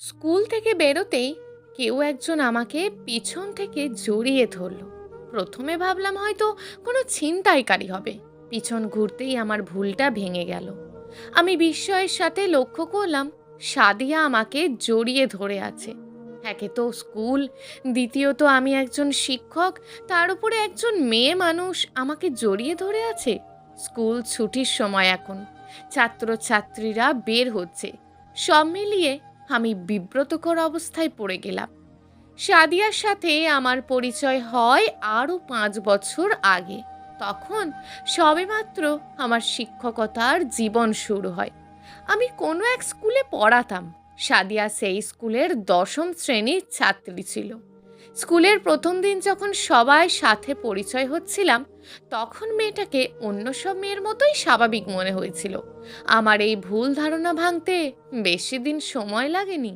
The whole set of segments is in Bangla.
স্কুল থেকে বেরোতেই কেউ একজন আমাকে পিছন থেকে জড়িয়ে ধরলো। প্রথমে ভাবলাম হয়তো কোনো ছিনতাইকারী হবে। পিছন ঘুরতেই আমার ভুলটা ভেঙে গেল। আমি বিস্ময়ের সাথে লক্ষ্য করলাম সাদিয়া আমাকে জড়িয়ে ধরে আছে। একে তো স্কুল, দ্বিতীয়ত আমি একজন শিক্ষক, তার উপরে একজন মেয়ে মানুষ আমাকে জড়িয়ে ধরে আছে। স্কুল ছুটির সময় এখন, ছাত্রছাত্রীরা বের হচ্ছে। সব মিলিয়ে আমি বিব্রতকর অবস্থায় পড়ে গেলাম। সাদিয়ার সাথে আমার পরিচয় হয় আরও 5 বছর আগে। তখন সবেমাত্র আমার শিক্ষকতার জীবন শুরু হয়। আমি কোনো এক স্কুলে পড়াতাম। সাদিয়া সেই স্কুলের 10ম শ্রেণীর ছাত্রী ছিল। স্কুলের প্রথম দিন যখন সবাই সাথে পরিচয় হচ্ছিলাম, তখন মেয়েটাকে অন্য সব মেয়ের মতোই স্বাভাবিক মনে হয়েছিল। আমার এই ভুল ধারণা ভাঙতে বেশি দিন সময় লাগেনি।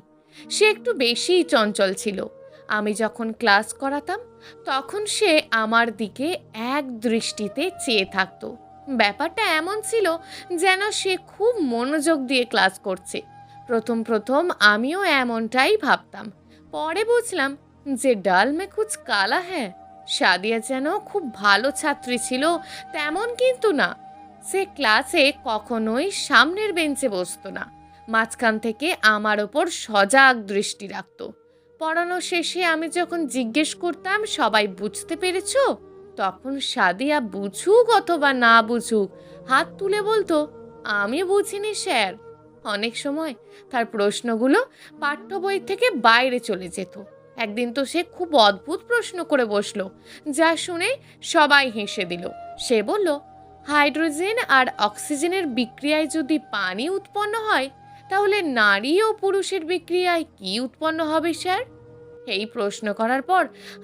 সে একটু বেশিই চঞ্চল ছিল। আমি যখন ক্লাস করাতাম, তখন সে আমার দিকে এক দৃষ্টিতে চেয়ে থাকতো। ব্যাপারটা এমন ছিল যেন সে খুব মনোযোগ দিয়ে ক্লাস করছে। প্রথম প্রথম আমিও এমনটাই ভাবতাম। পরে বুঝলাম যে ডাল মে কুছ কালা হ্যাঁ। সাদিয়া যেন খুব ভালো ছাত্রী ছিল তেমন কিন্তু না। সে ক্লাসে কখনোই সামনের বেঞ্চে বসতো না, মাঝখান থেকে আমার ওপর সজাগ দৃষ্টি রাখতো। পড়ানো শেষে আমি যখন জিজ্ঞেস করতাম সবাই বুঝতে পেরেছো, তখন সাদিয়া বুঝুক অথবা না বুঝুক হাত তুলে বলতো আমি বুঝিনি স্যার। অনেক সময় তার প্রশ্নগুলো পাঠ্য বই থেকে বাইরে চলে যেত। একদিন তো সে খুব অদ্ভুত প্রশ্ন করে বসলো, যা শুনে সবাই হেসে দিল। সে বলল, হাইড্রোজেন আর অক্সিজেনের বিক্রিয়ায় যদি পানি উৎপন্ন হয়, তাহলে নারী ও পুরুষের বিক্রিয়ায় কি উৎপন্ন হবে স্যার? এই প্রশ্ন করার পর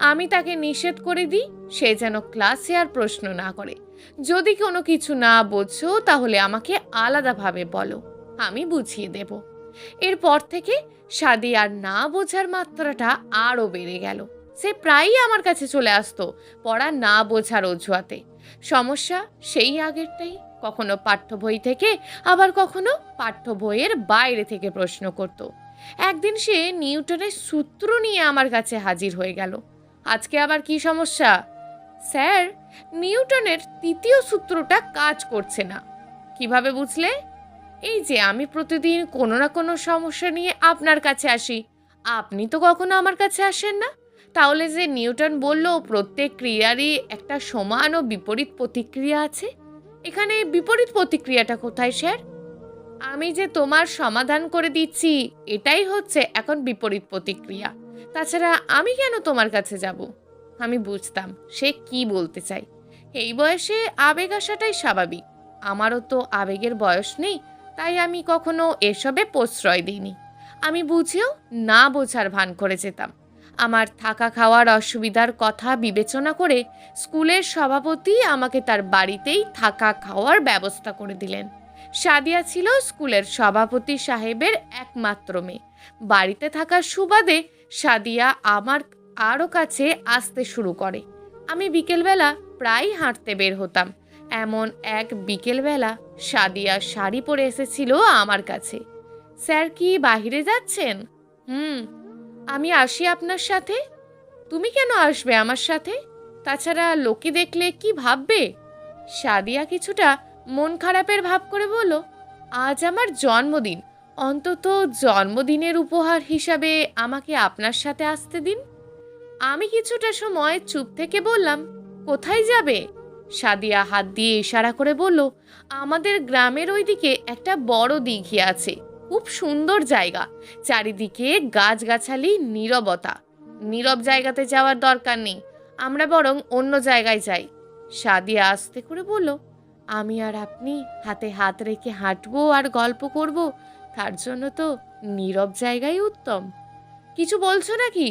আমি তাকে নিষেধ করে দিই সে যেন ক্লাসে আর প্রশ্ন না করে। যদি কোনো কিছু না বোঝো তাহলে আমাকে আলাদাভাবে বলো, আমি বুঝিয়ে দেব। এরপর থেকে সাদিয়ার না বোঝার মাত্রাটা আরও বেড়ে গেল। সে প্রায়ই আমার কাছে চলে আসতো পড়া না বোঝার অজুহাতে। সমস্যা সেই আগেরটাই, কখনো পাঠ্য বই থেকে, আবার কখনো পাঠ্য বইয়ের বাইরে থেকে প্রশ্ন করত। একদিন সে নিউটনের সূত্র নিয়ে আমার কাছে হাজির হয়ে গেল। আজকে আবার কি সমস্যা? স্যার, নিউটনের তৃতীয় সূত্রটা কাজ করছে না। কিভাবে বুঝলে? এই যে আমি প্রতিদিন কোনো না কোনো সমস্যা নিয়ে আপনার কাছে আসি, আপনি তো কখনো আমার কাছে আসেন না। তাহলে যে নিউটন বলল প্রত্যেক ক্রিয়ারই একটা সমান ও বিপরীত প্রতিক্রিয়া আছে, এখানে বিপরীত প্রতিক্রিয়াটা কোথায় স্যার? আমি যে তোমার সমাধান করে দিচ্ছি, এটাই হচ্ছে এখন বিপরীত প্রতিক্রিয়া। তাছাড়া আমি কেন তোমার কাছে যাব? আমি বুঝতাম সে কি বলতে চায়। এই বয়সে আবেগ আসাটাই স্বাভাবিক। আমারও তো আবেগের বয়স নেই, তাই আমি কখনো এসবে প্রশ্রয় দিইনি। আমি বুঝেও না বোঝার ভান করে যেতাম। আমার থাকা খাওয়ার অসুবিধার কথা বিবেচনা করে স্কুলের সভাপতি আমাকে তার বাড়িতেই থাকা খাওয়ার ব্যবস্থা করে দিলেন। সাদিয়া ছিল স্কুলের সভাপতি সাহেবের একমাত্র মেয়ে। বাড়িতে থাকার সুবাদে সাদিয়া আমার আরও কাছে আসতে শুরু করে। আমি বিকেলবেলা প্রায় হাঁটতে বের হতাম। এমন এক বিকেলবেলা সাদিয়া শাড়ি পরে এসেছিল আমার কাছে। স্যার কি বাইরে যাচ্ছেন? হুম। আমি আসি আপনার সাথে? তুমি কেন আসবে আমার সাথে? তাছাড়া লোকে দেখলে কি ভাববে? সাদিয়া কিছুটা মন খারাপের ভাব করে বলল, আজ আমার জন্মদিন, অন্তত জন্মদিনের উপহার হিসাবে আমাকে আপনার সাথে আসতে দিন। আমি কিছুটা সময় চুপ থেকে বললাম, কোথায় যাবে? সাদিয়া হাত দিয়ে ইশারা করে বলল, আমাদের গ্রামের ওইদিকে একটা বড় দিঘি আছে, খুব সুন্দর জায়গা, চারিদিকে গাছগাছালি, নীরবতা। নীরব জায়গাতে যাওয়ার দরকার নেই, আমরা বরং অন্য জায়গায় যাই। সাদিয়া আস্তে করে বলল, আমি আর আপনি হাতে হাত রেখে হাঁটবো আর গল্প করব, তার জন্য তো নীরব জায়গাই উত্তম। কিছু বলছো নাকি?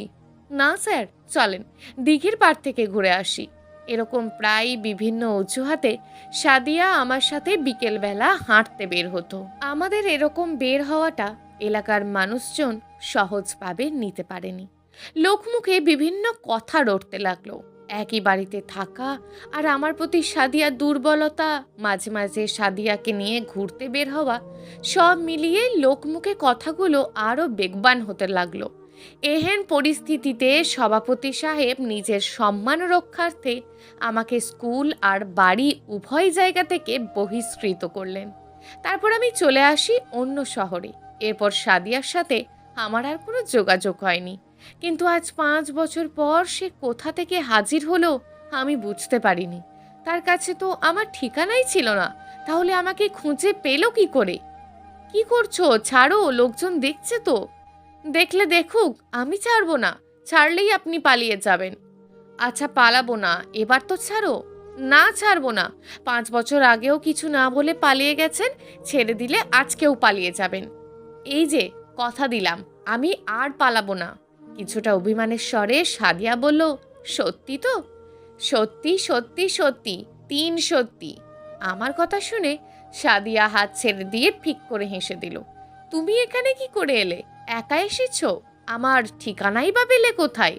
না স্যার, চলেন দিঘির পাড় থেকে ঘুরে আসি। এরকম প্রায় বিভিন্ন অজুহাতে সাদিয়া আমার সাথে বিকেলবেলা হাঁটতে বের হতো। আমাদের এরকম বের হওয়াটা এলাকার মানুষজন সহজভাবে নিতে পারেনি। লোকমুখে বিভিন্ন কথা রটতে লাগলো। একই বাড়িতে থাকা আর আমার প্রতি সাদিয়ার দুর্বলতা, মাঝে মাঝে সাদিয়াকে নিয়ে ঘুরতে বের হওয়া, সব মিলিয়ে লোকমুখে কথাগুলো আরও বেগবান হতে লাগলো। এহেন পরিস্থিতিতে সভাপতি সাহেব নিজের সম্মান রক্ষার্থে আমাকে স্কুল আর বাড়ি উভয় জায়গা থেকে বহিষ্কৃত করলেন। তারপর আমি চলে আসি অন্য শহরে। এরপর সাদিয়ার সাথে আমার আর কোনো যোগাযোগ হয়নি। কিন্তু আজ 5 বছর পর সে কোথা থেকে হাজির হলো আমি বুঝতে পারিনি। তার কাছে তো আমার ঠিকানাই ছিল না, তাহলে আমাকে খুঁজে পেল কি করে? কি করছো? ছাড়ো, লোকজন দেখছে তো। দেখলে দেখুক, আমি ছাড়বো না। ছাড়লেই আপনি পালিয়ে যাবেন। আচ্ছা পালাবো না, এবার তো ছাড়ো। না, ছাড়বো না। 5 বছর আগেও কিছু না বলে পালিয়ে গেছেন, ছেড়ে দিলে আজকেও পালিয়ে যাবেন। এই যে কথা দিলাম, আমি আর পালাবো না। কিছুটা অভিমানের স্বরে সাদিয়া বলল, সত্যি তো? সত্যি সত্যি সত্যি, 3 সত্যি। আমার কথা শুনে সাদিয়া হাত ছেড়ে দিয়ে ফিক করে হেসে দিল। তুমি এখানে কি করে এলে? একা এসেছো? আমার ঠিকানাই বা পেলে কোথায়?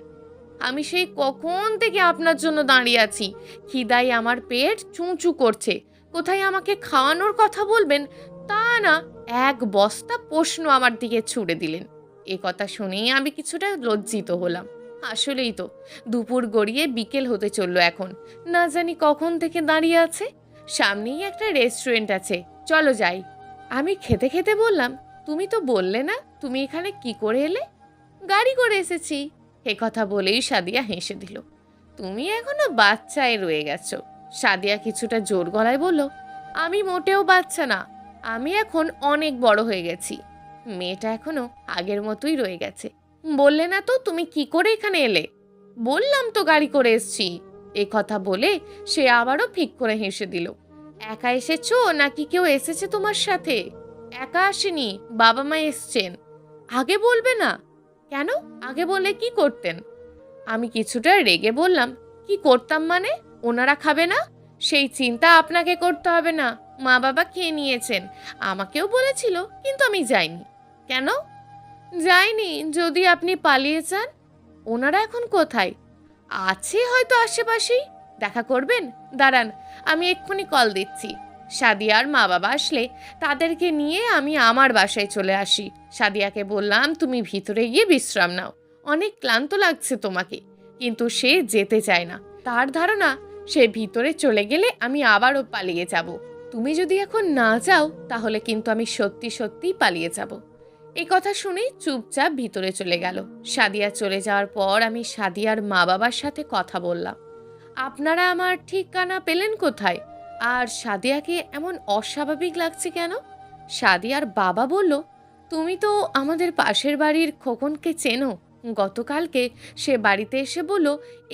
আমি সেই কখন থেকে আপনার জন্য দাঁড়িয়ে আছি। খিদায় আমার পেট চুঁচু করছে। কোথায় আমাকে খাওয়ানোর কথা বলবেন, তা না, এক বস্তা প্রশ্ন আমার দিকে ছুড়ে দিলেন। এ কথা শুনেই আমি কিছুটা লজ্জিত হলাম। আসলেই তো, দুপুর গড়িয়ে বিকেল হতে চললো এখন। না জানি কখন থেকে দাঁড়িয়ে আছে। সামনেই একটা রেস্টুরেন্ট আছে, চলো যাই। আমি খেতে খেতে বললাম, তুমি তো বললে না তুমি এখানে কি করে এলে? গাড়ি করে এসেছি। এ কথা বলেই সাদিয়া হেসে দিল। তুমি এখনো বাচ্চায় রয়ে গেছো। সাদিয়া কিছুটা জোর গলায় বলল, আমি মোটেও বাচ্চা না, আমি এখন অনেক বড় হয়ে গেছি। মেয়েটা এখনো আগের মতোই রয়ে গেছে। বললে না তো তুমি কি করে এখানে এলে? বললাম তো গাড়ি করে এসছি। এ কথা বলে সে আবারও ফিক করে হেসে দিল। একা এসেছো নাকি কেউ এসেছে তোমার সাথে? একা আসেনি, বাবা মা এসছেন। আগে বলবে না কেন? আগে বলে কি করতেন? আমি কিছুটা রেগে বললাম, কি করতাম মানে? ওনারা খাবে না? সেই চিন্তা আপনাকে করতে হবে না, মা বাবা খেয়ে নিয়েছেন। আমাকেও বলেছিল, কিন্তু আমি যাইনি। কেন যাইনি? যদি আপনি পালিয়ে যান। ওনারা এখন কোথায়? আছে হয়তো আশেপাশেই। দেখা করবেন? দাঁড়ান, আমি এক্ষুনি কল দিচ্ছি। সাদিয়ার মা বাবা আসলে তাদেরকে নিয়ে আমি আমার বাসায় চলে আসি। সাদিয়াকে বললাম, তুমি ভিতরে গিয়ে বিশ্রাম নাও, অনেক ক্লান্ত লাগছে তোমাকে। কিন্তু সে যেতে চায় না। তার ধারণা সে ভিতরে চলে গেলে আমি আবারও পালিয়ে যাব। তুমি যদি এখন না যাও তাহলে কিন্তু আমি সত্যি সত্যিই পালিয়ে যাব। এই কথা শুনেই চুপচাপ ভিতরে চলে গেল। সাদিয়া চলে যাওয়ার পর আমি সাদিয়ার মা বাবার সাথে কথা বললাম। আপনারা আমার ঠিকানা পেলেন কোথায়? আর সাদিয়াকে এমন অস্বাভাবিক লাগছে কেন? সাদিয়ার বাবা বলল, তুমি তো আমাদের পাশের বাড়ির খোকনকে চেনো। গতকালকে সে বাড়িতে এসে বলল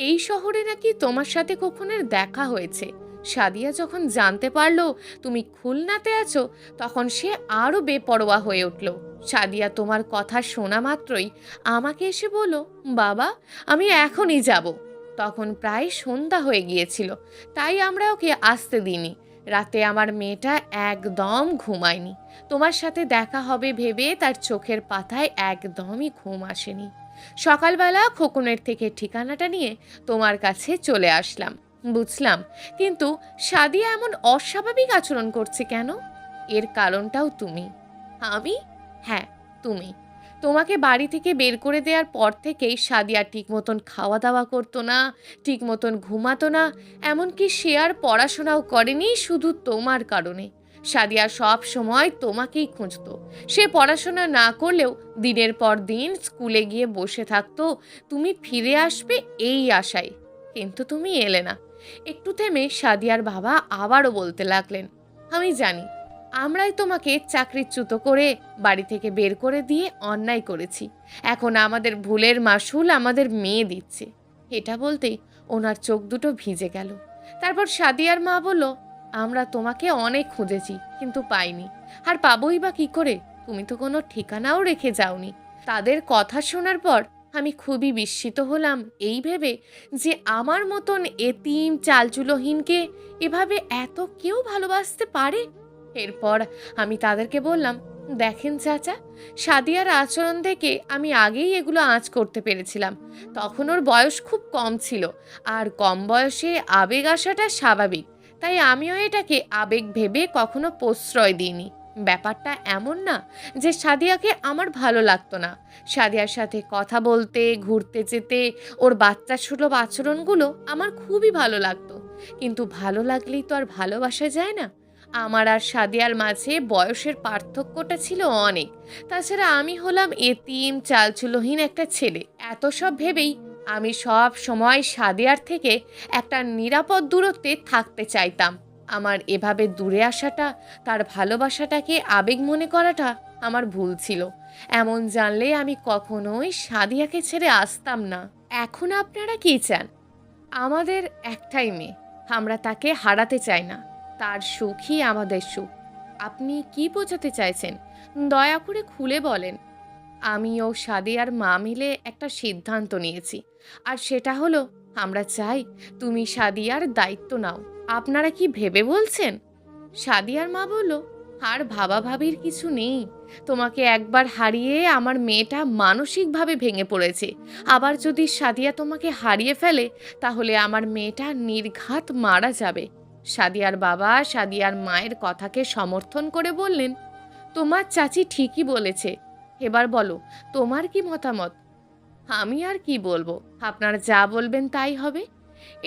এই শহরে নাকি তোমার সাথে খোকনের দেখা হয়েছে। সাদিয়া যখন জানতে পারলো তুমি খুলনাতে আছো, তখন সে আরও বেপরোয়া হয়ে উঠল। সাদিয়া তোমার কথা শোনা মাত্রই আমাকে এসে বলল, বাবা আমি এখনই যাব। তখন প্রায় সন্ধ্যা হয়ে গিয়েছিল, তাই আমরা ওকে আসতে দিইনি। রাতে আমার মেয়েটা একদম ঘুমায়নি। তোমার সাথে দেখা হবে ভেবে তার চোখের পাতায় একদমই ঘুম আসেনি। সকালবেলা খোকনের থেকে ঠিকানাটা নিয়ে তোমার কাছে চলে আসলাম। বুঝলাম, কিন্তু সাদিয়া এমন অস্বাভাবিক আচরণ করছে কেন? এর কারণটাও তুমি। আমি? হ্যাঁ, তুমি। তোমাকে বাড়ি থেকে বের করে দেওয়ার পর থেকেই সাদিয়া ঠিক মতন খাওয়া দাওয়া করতো না, ঠিক মতন ঘুমাতো না, এমনকি সে আর পড়াশোনাও করেনি শুধু তোমার কারণে। সাদিয়া সব সময় তোমাকেই খুঁজতো। সে পড়াশোনা না করলেও দিনের পর দিন স্কুলে গিয়ে বসে থাকতো তুমি ফিরে আসবে এই আশায়। কিন্তু তুমি এলে না। একটু থেমে সাদিয়ার বাবা আবারও বলতে লাগলেন, আমি জানি আমরাই তোমাকে চাকরিচ্যুত করে বাড়ি থেকে বের করে দিয়ে অন্যায় করেছি। এখন আমাদের ভুলের মাসুল আমাদের মেয়ে দিচ্ছে। এটা বলতেই ওনার চোখ দুটো ভিজে গেল। তারপর সাদিয়ার মা বলল, আমরা তোমাকে অনেক খুঁজেছি কিন্তু পাইনি। আর পাবোই বা কি করে? তুমি তো কোনো ঠিকানাও রেখে যাওনি। তাদের কথা শোনার পর আমি খুবই বিস্মিত হলাম এই ভেবে যে আমার মতন এতিম চালচুলোহীনকে এভাবে এত কেউ ভালোবাসতে পারে। এরপর আমি তাদেরকে বললাম, দেখেন চাচা, সাদিয়ার আচরণ দেখে আমি আগেই এগুলো আঁচ করতে পেরেছিলাম। তখন ওর বয়স খুব কম ছিল, আর কম বয়সে আবেগ আসাটা স্বাভাবিক। তাই আমিও এটাকে আবেগ ভেবে কখনো প্রশ্রয় দিইনি। ব্যাপারটা এমন না যে সাদিয়াকে আমার ভালো লাগতো না। সাদিয়ার সাথে কথা বলতে, ঘুরতে যেতে, ওর বাচ্চা সুলভ আচরণগুলো আমার খুবই ভালো লাগতো। কিন্তু ভালো লাগলেই তো আর ভালোবাসা যায় না। আমার আর সাদিয়ার মাঝে বয়সের পার্থক্যটা ছিল অনেক। তাছাড়া আমি হলাম এতিম চালচুলোহীন একটা ছেলে। এত সব ভেবেই আমি সব সময় সাদিয়ার থেকে একটা নিরাপদ দূরত্বে থাকতে চাইতাম। আমার এভাবে দূরে আসাটা, তার ভালোবাসাটাকে আবেগ মনে করাটা আমার ভুল ছিল। এমন জানলে আমি কখনোই সাদিয়াকে ছেড়ে আসতাম না। এখন আপনারা কি চান? আমাদের একটাই মেয়ে, আমরা তাকে হারাতে চাই না। তার সুখই আমাদের সুখ। আপনি কি বোঝাতে চাইছেন? দয়া করে খুলে বলেন। আমি ও সাদিয়ার মা মিলে একটা সিদ্ধান্ত নিয়েছি, আর সেটা হলো আমরা চাই তুমি সাদিয়ার দায়িত্ব নাও। আপনারা কি ভেবে বলছেন? সাদিয়ার মা বলল, আর ভাবাভাবির কিছু নেই। তোমাকে একবার হারিয়ে আমার মেয়েটা মানসিকভাবে ভেঙে পড়েছে। আবার যদি সাদিয়া তোমাকে হারিয়ে ফেলে, তাহলে আমার মেয়েটা নির্ঘাত মারা যাবে। সাদিয়ার বাবা সাদিয়ার মায়ের কথাকে সমর্থন করে বললেন, তোমার চাচি ঠিকই বলেছে। এবার বলো, তোমার কি মতামত? আমি আর কি বলবো, আপনারা যা বলবেন তাই হবে।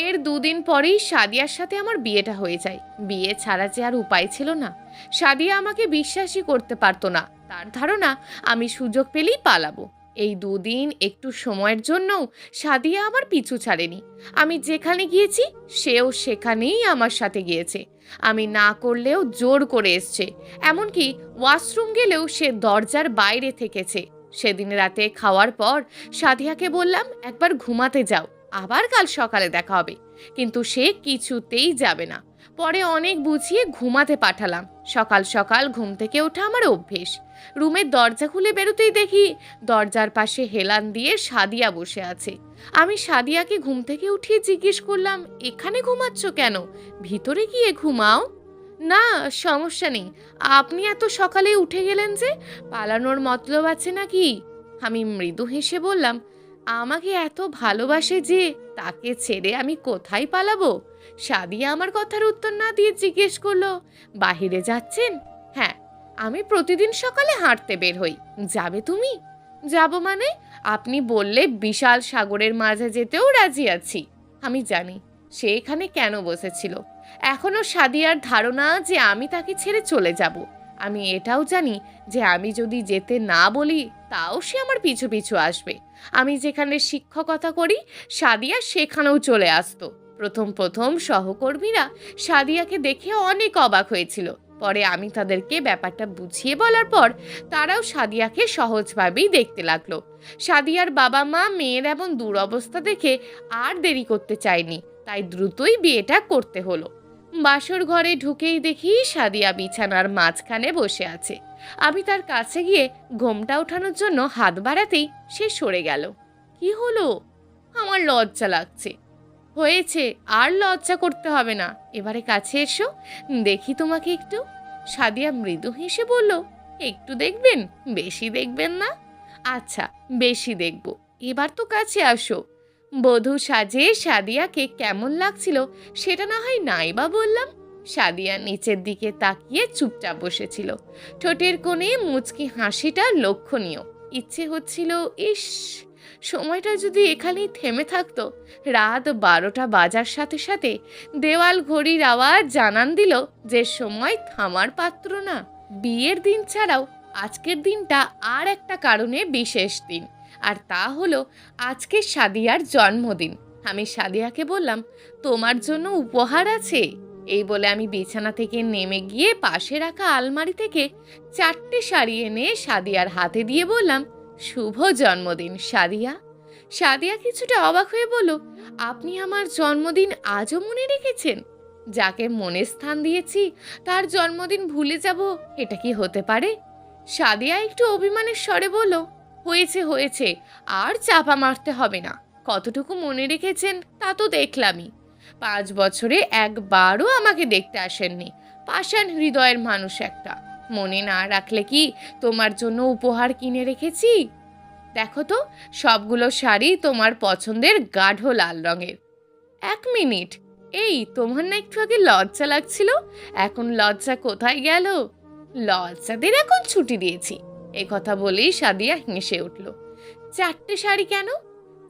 এর দুদিন পরেই সাদিয়ার সাথে আমার বিয়েটা হয়ে যায়। বিয়ে ছাড়া যে আর উপায় ছিল না। সাদিয়া আমাকে বিশ্বাসই করতে পারতো না। তার ধারণা আমি সুযোগ পেলেই পালাবো। এই দুদিন একটু সময়ের জন্যও সাদিয়া আমার পিছু ছাড়েনি। আমি যেখানে গিয়েছি সেও সেখানেই আমার সাথে গিয়েছে। আমি না করলেও জোর করে এসছে। এমনকি ওয়াশরুম গেলেও সে দরজার বাইরে থেকেছে। সেদিন রাতে খাওয়ার পর সাদিয়াকে বললাম, একবার ঘুমাতে যাও, আবার কাল সকালে দেখা হবে। কিন্তু সে কিছুতেই যাবে না। পরে অনেক বুঝিয়ে ঘুমাতে পাঠালাম। সকাল সকাল ঘুম থেকে ওঠা আমার অভ্যেস। রুমের দরজা খুলে বেরোতেই দেখি দরজার পাশে হেলান দিয়ে সাদিয়া বসে আছে। আমি সাদিয়াকে ঘুম থেকে উঠিয়ে জিজ্ঞেস করলাম, এখানে ঘুমাচ্ছ কেন? ভিতরে গিয়ে ঘুমাও। না, সমস্যা নেই। আপনি এত সকালে উঠে গেলেন যে, পালানোর মতলব আছে নাকি? আমি মৃদু হেসে বললাম, আমাকে এত ভালোবাসে যে, তাকে ছেড়ে আমি কোথায় পালাবো? সাদিয়া আমার কথার উত্তর না দিয়ে জিজ্ঞেস করলো, বাহিরে যাচ্ছেন? হ্যাঁ, আমি প্রতিদিন সকালে হাঁটতে বের হই। যাবে তুমি? যাব মানে? আপনি বললে বিশাল সাগরের মাঝে যেতেও রাজি আছি। আমি জানি সে এখানে কেন বসেছিল। এখনো সাদিয়ার ধারণা যে আমি তাকে ছেড়ে চলে যাব। আমি এটাও জানি যে আমি যদি যেতে না বলি, তাও সে আমার পিছু পিছু আসবে। আমি যেখানে শিক্ষকতা করি, সাদিয়া সেখানেও চলে আসতো। প্রথম প্রথম সহকর্মীরা সাদিয়াকে দেখে অনেক অবাক হয়েছিল। পরে আমি তাদেরকে ব্যাপারটা বুঝিয়ে বলার পর তারাও সাদিয়াকে সহজভাবেই দেখতে লাগলো। সাদিয়ার বাবা মা মেয়ের এমন দুরবস্থা দেখে আর দেরি করতে চায়নি, তাই দ্রুতই বিয়েটা করতে হলো। বাসর ঘরে ঢুকেই দেখি সাদিয়া বিছানার মাঝখানে বসে আছে। আমি তার কাছে গিয়ে ঘোমটা ওঠানোর জন্য হাত বাড়াতেই সে সরে গেল। কি হলো? আমার লজ্জা লাগছে। হয়েছে, আর লজ্জা করতে হবে না। এবারে কাছে এসো, দেখি তোমাকে একটু। সাদিয়া মৃদু হেসে বলল, একটু দেখবেন, বেশি দেখবেন না? আচ্ছা, বেশি দেখব। এবার তো কাছে আসো। বধূ সাজে সাদিয়াকে কেমন লাগছিল সেটা না হয় নাই বা বললাম। সাদিয়া নিচের দিকে তাকিয়ে চুপচাপ বসেছিল। ঠোঁটের কোণে মুচকি হাসিটা লক্ষণীয়। ইচ্ছে হচ্ছিল, ইস, সময়টা যদি এখানেই থেমে থাকতো। রাত 12টা বাজার সাথে সাথে দেওয়াল ঘড়ির আওয়াজ জানান দিল যে সময় থামার পাত্র না। বিয়ের দিন ছাড়াও আজকের দিনটা আর একটা কারণে বিশেষ দিন, আর তা হলো আজকে সাদিয়ার জন্মদিন। আমি সাদিয়াকে বললাম, তোমার জন্য উপহার আছে। এই বলে আমি বিছানা থেকে নেমে গিয়ে পাশে রাখা আলমারি থেকে 4টে শাড়ি এনে সাদিয়ার হাতে দিয়ে বললাম, শুভ জন্মদিন সাদিয়া। সাদিয়া কিছুটা অবাক হয়ে বলল, আপনি আমার জন্মদিন আজও মনে রেখেছেন? যাকে মনে স্থান দিয়েছি তার জন্মদিন ভুলে যাব, এটা কি হতে পারে? সাদিয়া একটু অভিমানের স্বরে বলল, হয়েছে হয়েছে, আর চাপা মারতে হবে না। কতটুকু মনে রেখেছেন তা তো দেখলামই। 5 বছরে একবারও আমাকে দেখতে আসেননি। পাষাণ হৃদয়ের মানুষ একটা। মনে না রাখলে কি তোমার জন্য উপহার কিনে রেখেছি? দেখো তো, সবগুলো শাড়ি তোমার পছন্দের গাঢ় লাল রঙের। এক মিনিট, এই তোমার না একটু আগে লজ্জা লাগছিল, এখন লজ্জা কোথায় গেল? লজ্জাদের এখন ছুটি দিয়েছি। এ কথা বলেই সাদিয়া হেসে উঠল। 4টে শাড়ি কেন?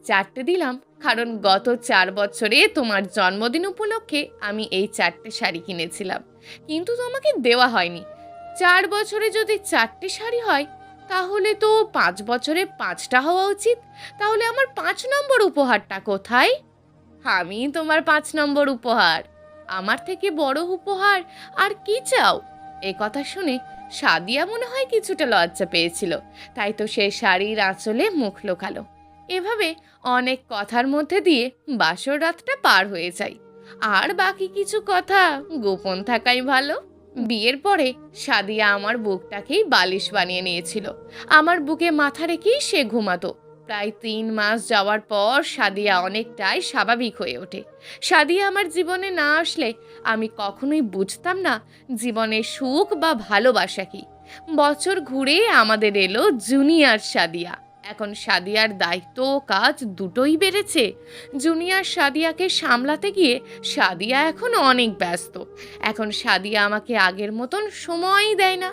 4টে দিলাম কারণ গত 4 বছরে তোমার জন্মদিন উপলক্ষে আমি এই 4টে শাড়ি কিনেছিলাম, কিন্তু তোমাকে দেওয়া হয়নি। 4 বছরে যদি 4টে শাড়ি হয়, তাহলে তো 5 বছরে 5টা হওয়া উচিত। তাহলে আমার 5 নম্বর উপহারটা কোথায়? আমি তোমার 5 নম্বর উপহার। আমার থেকে বড় উপহার আর কি চাও? এ কথা শুনে সাদিয়া মনে হয় কিছুটা লজ্জা পেয়েছিল, তাই তো সে শাড়ির আঁচলে মুখ লুকালো। এভাবে অনেক কথার মধ্যে দিয়ে বাসর রাতটা পার হয়ে যায়। আর বাকি কিছু কথা গোপন থাকাই ভালো। বিয়ের পরে সাদিয়া আমার বুকটাকেই বালিশ বানিয়ে নিয়েছিল। আমার বুকে মাথা রেখেই সে ঘুমাতো। প্রায় 3 মাস যাওয়ার পর সাদিয়া অনেকটাই স্বাভাবিক হয়ে ওঠে। সাদিয়া আমার জীবনে না আসলে আমি কখনোই বুঝতাম না জীবনের সুখ বা ভালোবাসা কি। বছর ঘুরে আমাদের এলো জুনিয়র সাদিয়া। এখন সাদিয়ার দায়িত্ব ও কাজ দুটোই বেড়েছে। জুনিয়র সাদিয়াকে সামলাতে গিয়ে সাদিয়া এখন অনেক ব্যস্ত। এখন সাদিয়া আমাকে আগের মতন সময়ই দেয় না।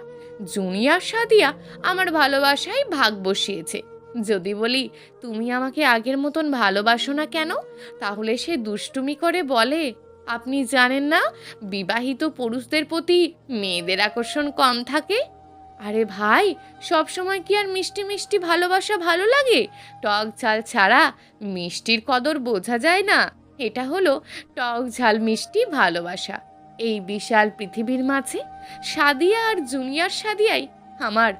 জুনিয়র সাদিয়া আমার ভালোবাসায় ভাগ বসিয়েছে। যদি বলি তুমি আমাকে আগের মতন ভালোবাসো না কেন, তাহলে সে দুষ্টুমি করে বলে, আপনি জানেন না বিবাহিত পুরুষদের প্রতি মেয়েদের আকর্ষণ কম থাকে। আরে ভাই, সব সময় কি আর মিষ্টি মিষ্টি ভালোবাসা ভালো লাগে? টক ঝাল ছাড়া মিষ্টির কদর বোঝা যায় না। এটা হলো টক ঝাল মিষ্টি ভালোবাসা। এই বিশাল পৃথিবীর মাঝে সাদিয়া আর জুনিয়র সাদিয়াই আমার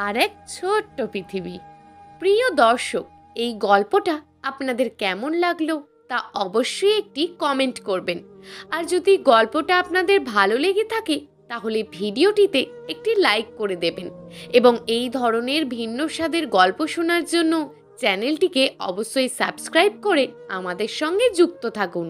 আর এক ছোট্ট পৃথিবী। প্রিয় দর্শক, এই গল্পটা আপনাদের কেমন লাগলো তা অবশ্যই একটি কমেন্ট করবেন। আর যদি গল্পটা আপনাদের ভালো লেগে থাকে তাহলে ভিডিওটিতে একটি লাইক করে দেবেন এবং এই ধরনের ভিন্ন স্বাদের গল্প শোনার জন্য চ্যানেলটিকে অবশ্যই সাবস্ক্রাইব করে আমাদের সঙ্গে যুক্ত থাকুন।